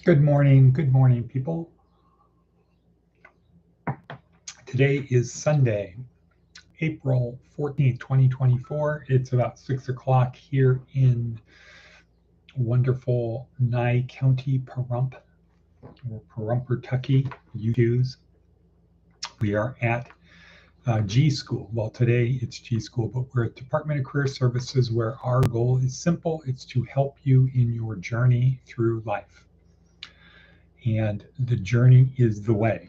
Good morning, people. Today is Sunday, April 14th, 2024. It's about 6 o'clock here in wonderful Nye County, Pahrump, or Pahrumpertucky, you choose. We are at G.school. Well, today it's G.school, but we're at Department of Career Services, where our goal is simple. It's to help you in your journey through life. And the journey is the way.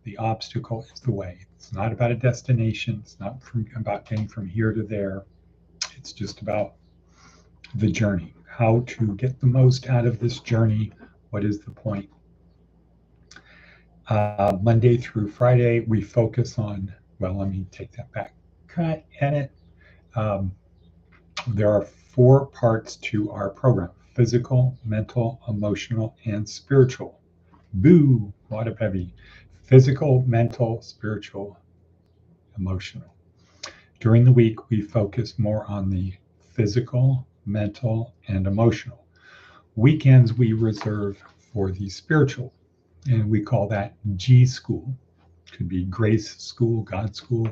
The obstacle is the way. It's not about a destination. It's not about getting from here to there. It's just about the journey. How to get the most out of this journey. What is the point? Monday through Friday, we focus on, well, let me take that back. Cut, edit. There are 4 parts to our program: physical, mental, emotional, and spiritual. Boo, what a bevy. Physical, mental, spiritual, emotional. During the week, we focus more on the physical, mental, and emotional. Weekends, we reserve for the spiritual, and we call that G.school. Could be Grace School, God School,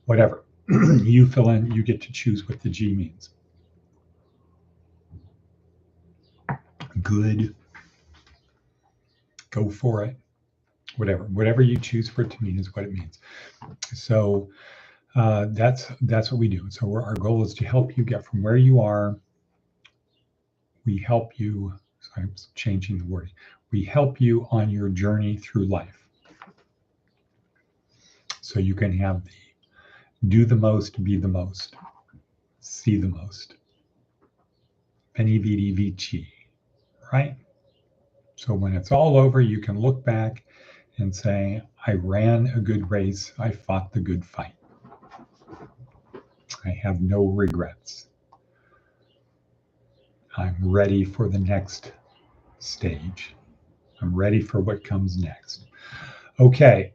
whatever. You fill in, you get to choose what the G means. Good. Go for it. Whatever you choose for it to mean is what it means. So that's what we do. So our goal is to help you get from where you are. We help you. Sorry, I'm changing the wording. We help you on your journey through life, so you can have the do the most, be the most, see the most. Veni vidi vici, right? So when it's all over, you can look back and say, I ran a good race. I fought the good fight. I have no regrets. I'm ready for the next stage. I'm ready for what comes next. Okay.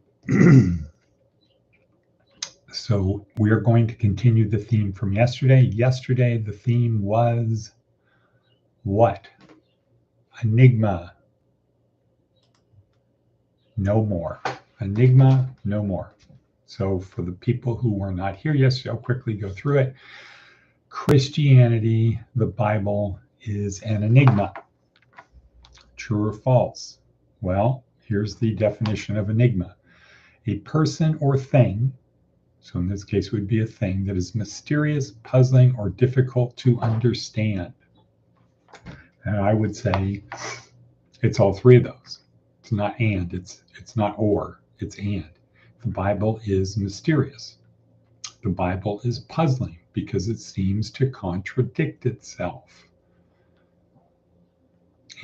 So we are going to continue the theme from yesterday. Yesterday, the theme was what? Enigma. No more. Enigma, no more. So for the people who were not here yesterday, I'll quickly go through it. Christianity, the Bible, is an enigma. True or false? Well, here's the definition of enigma. A person or thing, so in this case would be a thing, that is mysterious, puzzling, or difficult to understand. And I would say it's all 3 of those. It's not and, it's not or, it's and. The Bible is mysterious. The Bible is puzzling because it seems to contradict itself.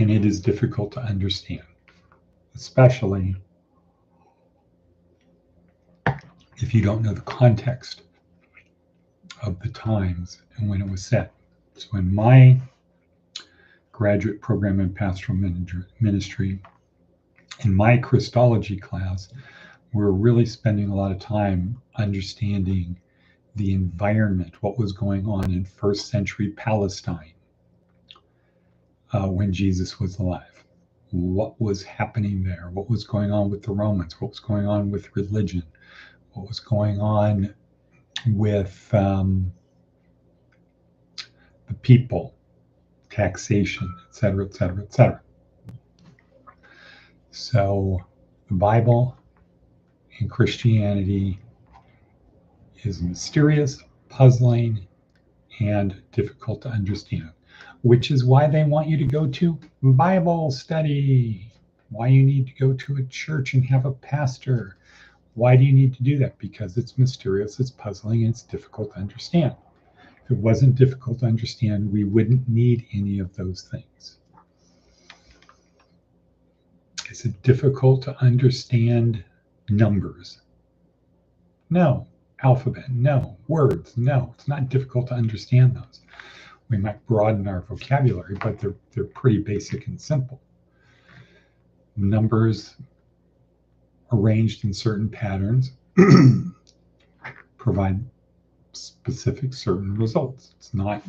And it is difficult to understand, especially if you don't know the context of the times and when it was set. So in my graduate program in pastoral ministry, in my Christology class, we're really spending a lot of time understanding the environment, what was going on in first century Palestine when Jesus was alive. What was happening there? What was going on with the Romans? What was going on with religion? What was going on with the people, taxation, etc., etc., etc. So the Bible and Christianity is mysterious, puzzling, and difficult to understand, which is why they want you to go to Bible study, why you need to go to a church and have a pastor. Why do you need to do that? Because it's mysterious, it's puzzling, and it's difficult to understand. If it wasn't difficult to understand, we wouldn't need any of those things. Is it difficult to understand numbers? No. Alphabet? No. Words? No. It's not difficult to understand those. We might broaden our vocabulary, but they're pretty basic and simple. Numbers arranged in certain patterns provide specific certain results. It's not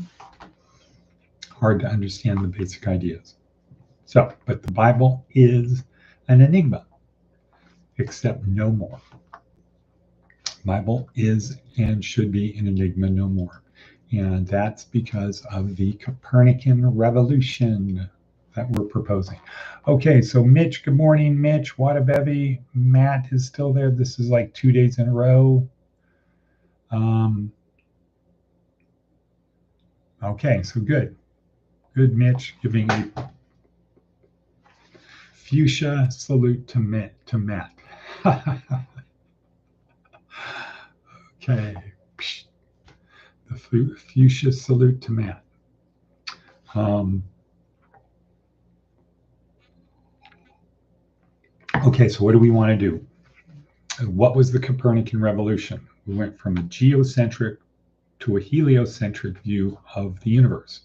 hard to understand the basic ideas. So, but the Bible is an enigma, except no more. Bible is and should be an enigma no more. And that's because of the Copernican revolution that we're proposing. Okay, so Mitch, good morning, Mitch. Whatabevy, Matt is still there. This is like 2 days in a row. Okay, so good. Good, Mitch, giving a fuchsia salute to Matt. Okay. The fuchsia salute to Matt. Okay, so what do we want to do? What was the Copernican revolution? We went from a geocentric to a heliocentric view of the universe.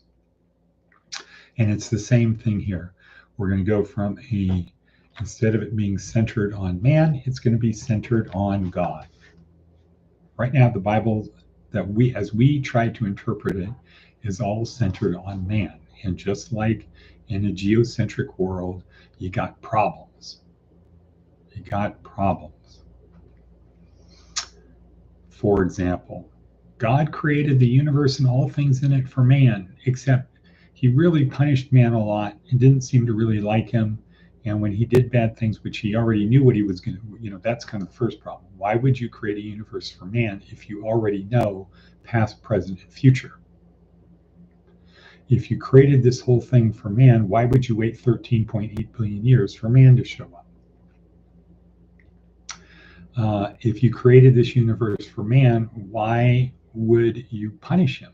And it's the same thing here. We're going to go from instead of it being centered on man, it's going to be centered on God. Right now, the Bible that as we try to interpret it, is all centered on man. And just like in a geocentric world, you got problems. You got problems. For example, God created the universe and all things in it for man, except he really punished man a lot and didn't seem to really like him. And when he did bad things, which he already knew what he was going to, that's kind of the first problem. Why would you create a universe for man if you already know past, present, and future? If you created this whole thing for man, why would you wait 13.8 billion years for man to show up? If you created this universe for man, why would you punish him?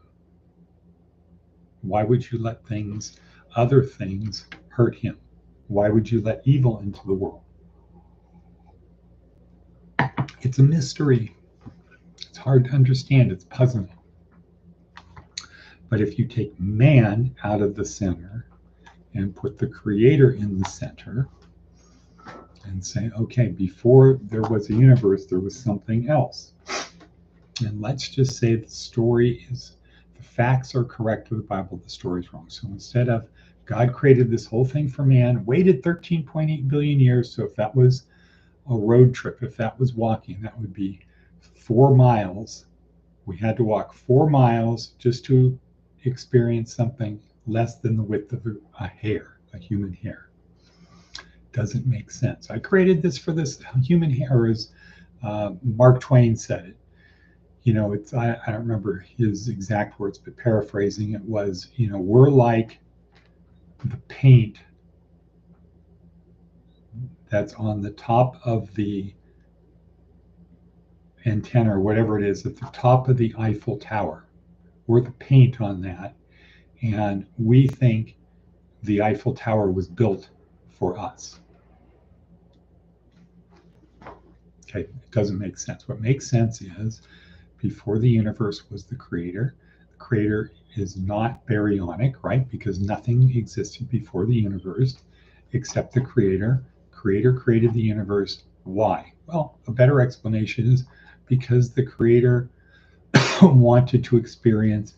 Why would you let other things hurt him? Why would you let evil into the world? It's a mystery. It's hard to understand. It's puzzling. But if you take man out of the center and put the creator in the center and say, okay, before there was a universe, there was something else. And let's just say the facts are correct with the Bible, the story is wrong. So instead of God created this whole thing for man, waited 13.8 billion years. So if that was a road trip, if that was walking, that would be 4 miles. We had to walk 4 miles just to experience something less than the width of a human hair. Doesn't make sense. I created this for this human hair, as Mark Twain said it. I don't remember his exact words, but paraphrasing it was, we're like the paint that's on the top of the antenna or whatever it is at the top of the Eiffel Tower. We're the paint on that, and we think the Eiffel Tower was built for us. Okay, it doesn't make sense. What makes sense is before the universe was the creator. The creator is not baryonic, right? Because nothing existed before the universe except the creator. Creator created the universe. Why? Well, a better explanation is because the creator wanted to experience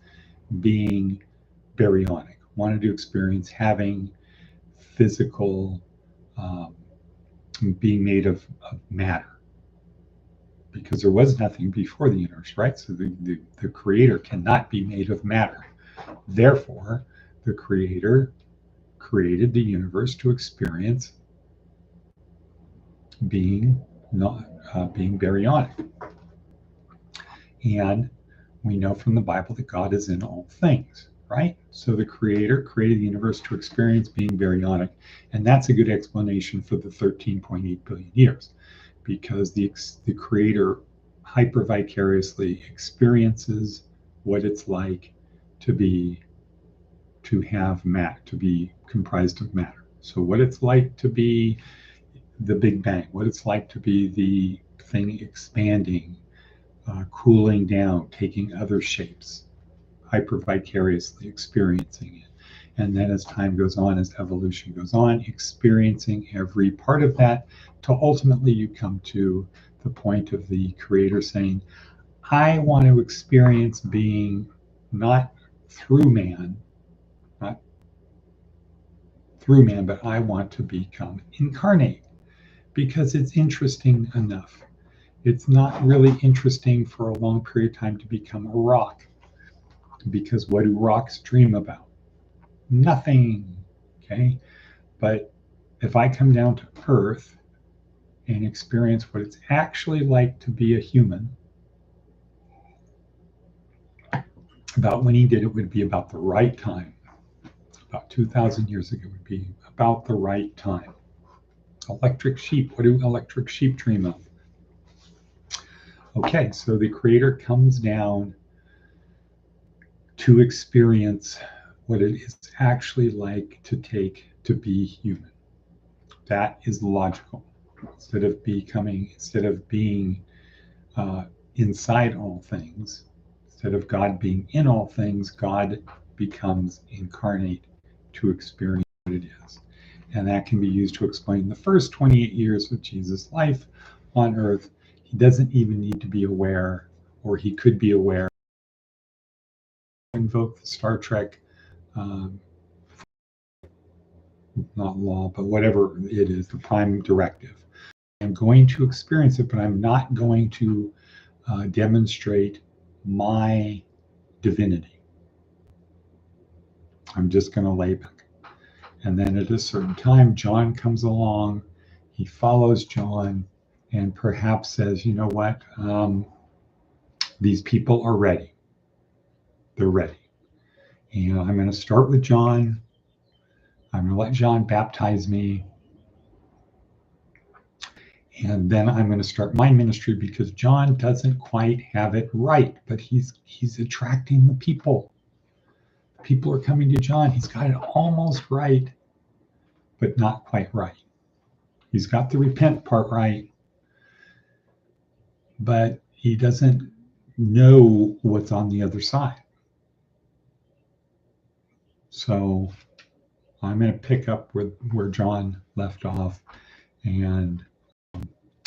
being baryonic, wanted to experience having physical, being made of matter. Because there was nothing before the universe, right? So the creator cannot be made of matter. Therefore, the creator created the universe to experience being baryonic. And we know from the Bible that God is in all things, right? So the creator created the universe to experience being baryonic. And that's a good explanation for the 13.8 billion years. Because the creator hyper-vicariously experiences what it's like to be comprised of matter. So what it's like to be the Big Bang, what it's like to be the thing expanding, cooling down, taking other shapes, hyper-vicariously experiencing it. And then as time goes on, as evolution goes on, experiencing every part of that, till ultimately you come to the point of the creator saying, I want to experience being not through man, not through man, but I want to become incarnate because it's interesting enough. It's not really interesting for a long period of time to become a rock, because what do rocks dream about? Nothing. Okay. But if I come down to earth and experience what it's actually like to be a human, about when he did it would be about the right time. About 2,000 years ago would be about the right time. Electric sheep. What do electric sheep dream of? Okay, so the Creator comes down to experience what it is actually like to be human. That is logical. Instead of being inside all things, instead of God being in all things, God becomes incarnate to experience what it is. And that can be used to explain the first 28 years of Jesus' life on earth. He doesn't even need to be aware, or he could be aware. Invoke the Star Trek, not law, but whatever it is, the prime directive. I'm going to experience it, but I'm not going to demonstrate my divinity. I'm just going to lay back. And then at a certain time, John comes along. He follows John and perhaps says, you know what? These people are ready. They're ready. And I'm going to start with John. I'm going to let John baptize me. And then I'm going to start my ministry, because John doesn't quite have it right, but he's attracting the people. People are coming to John. He's got it almost right, but not quite right. He's got the repent part right, but he doesn't know what's on the other side. So I'm going to pick up where John left off, and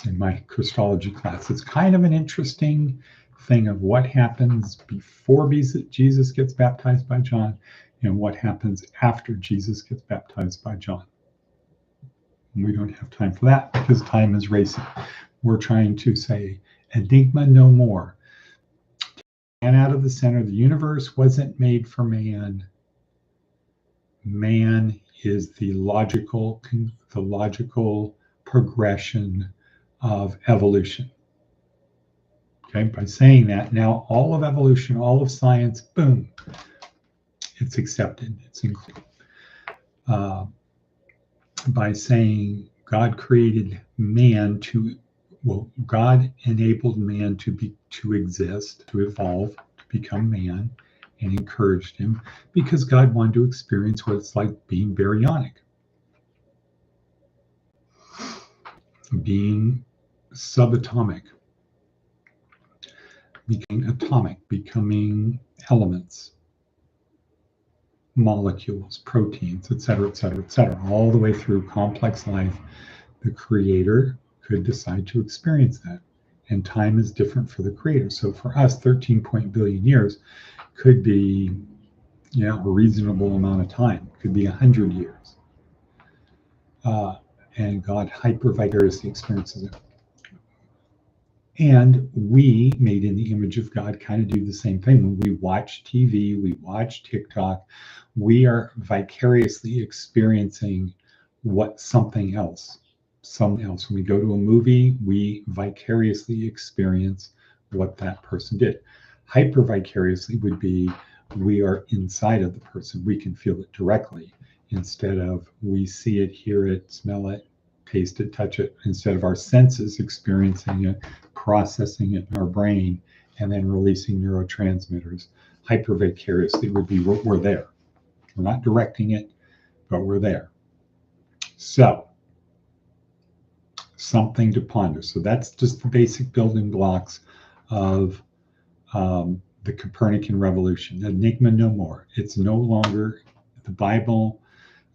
in my Christology class, it's kind of an interesting thing of what happens before Jesus gets baptized by John and what happens after Jesus gets baptized by John. We don't have time for that because time is racing. We're trying to say, Enigma no more. Man out of the center. The universe wasn't made for man. Man is the logical progression of evolution. Okay, by saying that, now all of evolution, all of science, boom, it's accepted, it's included. By saying God created man God enabled man to exist, to evolve, to become man, and encouraged him because God wanted to experience what it's like being baryonic, being subatomic, becoming atomic, becoming elements, molecules, proteins, et cetera, all the way through complex life. The Creator could decide to experience that. And time is different for the Creator. So for us, 13 billion years could be a reasonable amount of time. It could be 100 years. And God hyper-vicariously experiences it. And we, made in the image of God, kind of do the same thing. When we watch TV, we watch TikTok, we are vicariously experiencing something else. When we go to a movie, we vicariously experience what that person did. Hyper-vicariously would be we are inside of the person. We can feel it directly instead of we see it, hear it, smell it, taste it, touch it, instead of our senses experiencing it, processing it in our brain, and then releasing neurotransmitters. Hypervicariously would be we're there. We're not directing it, but we're there. So, something to ponder. So that's just the basic building blocks of the Copernican revolution. Enigma no more. It's no longer the Bible,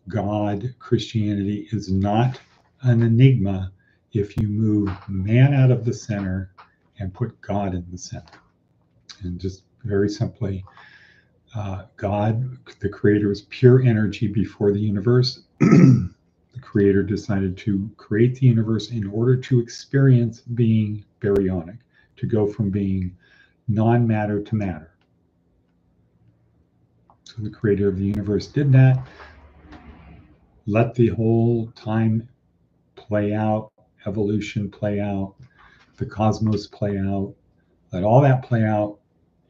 God, Christianity is not an enigma if you move man out of the center and put God in the center. And just very simply, God, the creator, is pure energy before the universe. The creator decided to create the universe in order to experience being baryonic, to go from being non-matter to matter. So the creator of the universe did that, let the whole time play out, evolution play out, the cosmos play out, let all that play out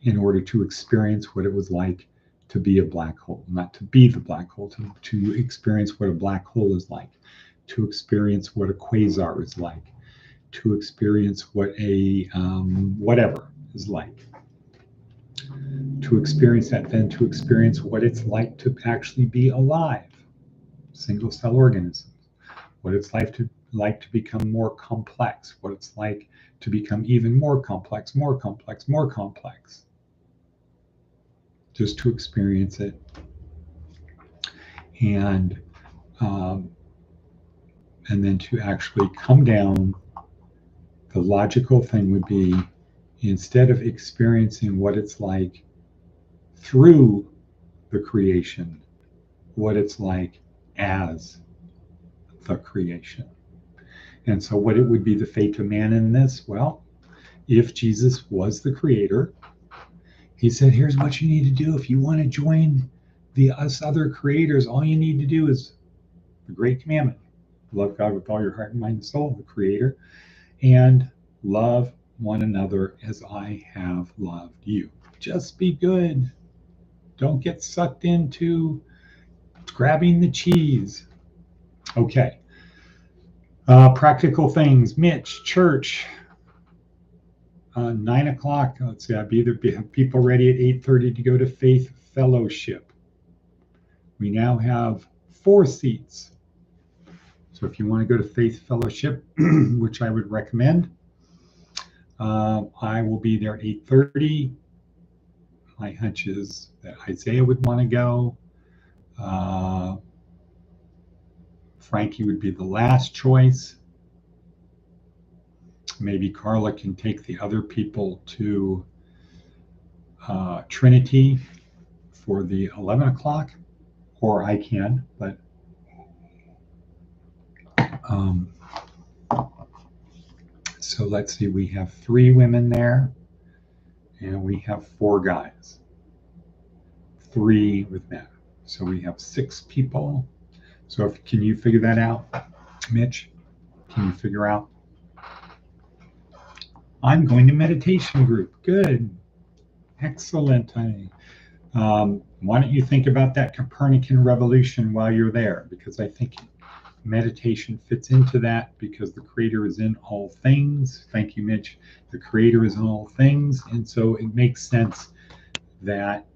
in order to experience what it was like to be a black hole, not to be the black hole, to experience what a black hole is like, to experience what a quasar is like, to experience what a whatever is like, to experience that, then to experience what it's like to actually be alive, single cell organisms, what it's like to become more complex, what it's like to become even more complex, more complex, more complex, just to experience it. And then to actually come down, the logical thing would be, instead of experiencing what it's like through the creation, what it's like as the creation. And so what it would be the fate of man in this? Well, if Jesus was the creator, he said, here's what you need to do. If you want to join us other creators, all you need to do is the great commandment. Love God with all your heart, mind, and soul, the creator, and love one another as I have loved you. Just be good. Don't get sucked into grabbing the cheese. Okay. Practical things. Mitch, church, 9 o'clock. Let's see, I'd either have people ready at 8:30 to go to Faith Fellowship. We now have 4 seats. So if you want to go to Faith Fellowship, which I would recommend, I will be there at 8:30. My hunch is that Isaiah would want to go. Frankie would be the last choice. Maybe Carla can take the other people to Trinity for the 11 o'clock, or I can, but so let's see, we have 3 women there, and we have 4 guys, 3 with men. So we have 6 people. So can you figure that out, Mitch? Can you figure out? I'm going to meditation group. Good. Excellent, honey. Why don't you think about that Copernican revolution while you're there? Because I think meditation fits into that, because the creator is in all things. Thank you, Mitch. The creator is in all things. And so it makes sense that,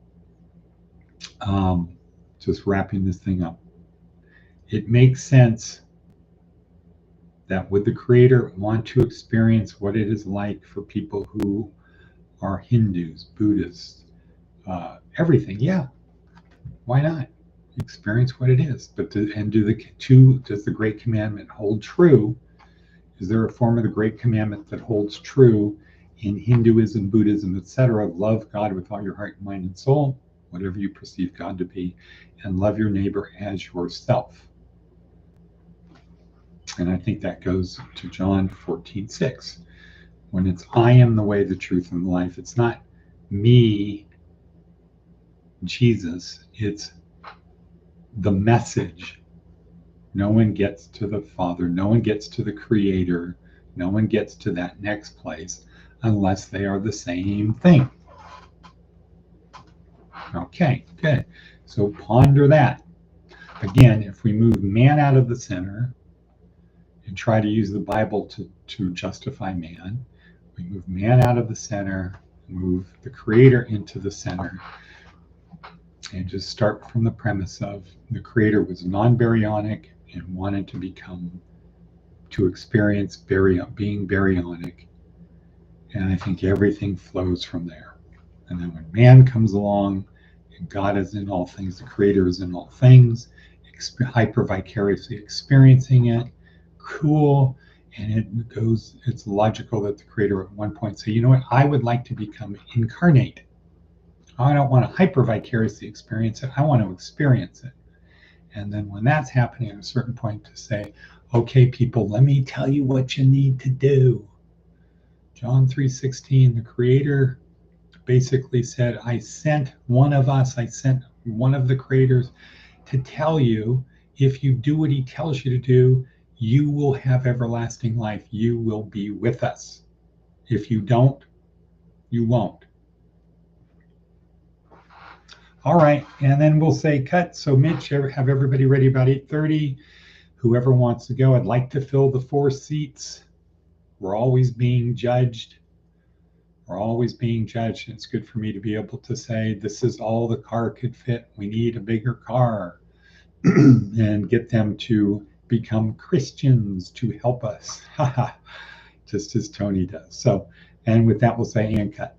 just wrapping this thing up, it makes sense that would the creator want to experience what it is like for people who are Hindus, Buddhists, everything? Yeah, why not? Experience what it is. But does the great commandment hold true? Is there a form of the great commandment that holds true in Hinduism, Buddhism, etc.? Love God with all your heart, mind, and soul, whatever you perceive God to be, and love your neighbor as yourself. And I think that goes to John 14:6, when it's I am the way, the truth, and the life. It's not me, Jesus, it's the message. No one gets to the Father, no one gets to the Creator, no one gets to that next place unless they are the same thing. Okay, good. So ponder that. Again, if we move man out of the center and try to use the Bible to justify man, we move man out of the center, move the Creator into the center, and just start from the premise of the Creator was non-baryonic and wanted to experience being baryonic. And I think everything flows from there. And then when man comes along, and God is in all things, the Creator is in all things, hyper-vicariously experiencing it, cool. And it's logical that the Creator at one point say, you know what, I would like to become incarnate. I don't want to hyper vicariously experience it. I want to experience it. And then when that's happening at a certain point, to say, okay, people, let me tell you what you need to do. John 3:16, the Creator basically said, I sent one of the creators to tell you, if you do what he tells you to do, you will have everlasting life. You will be with us. If you don't, you won't. All right, and then we'll say cut. So Mitch, have everybody ready about 8:30. Whoever wants to go, I'd like to fill the 4 seats. We're always being judged. We're always being judged. It's good for me to be able to say, this is all the car could fit. We need a bigger car. And get them to become Christians to help us. Just as Tony does. So, and with that, we'll say and cut.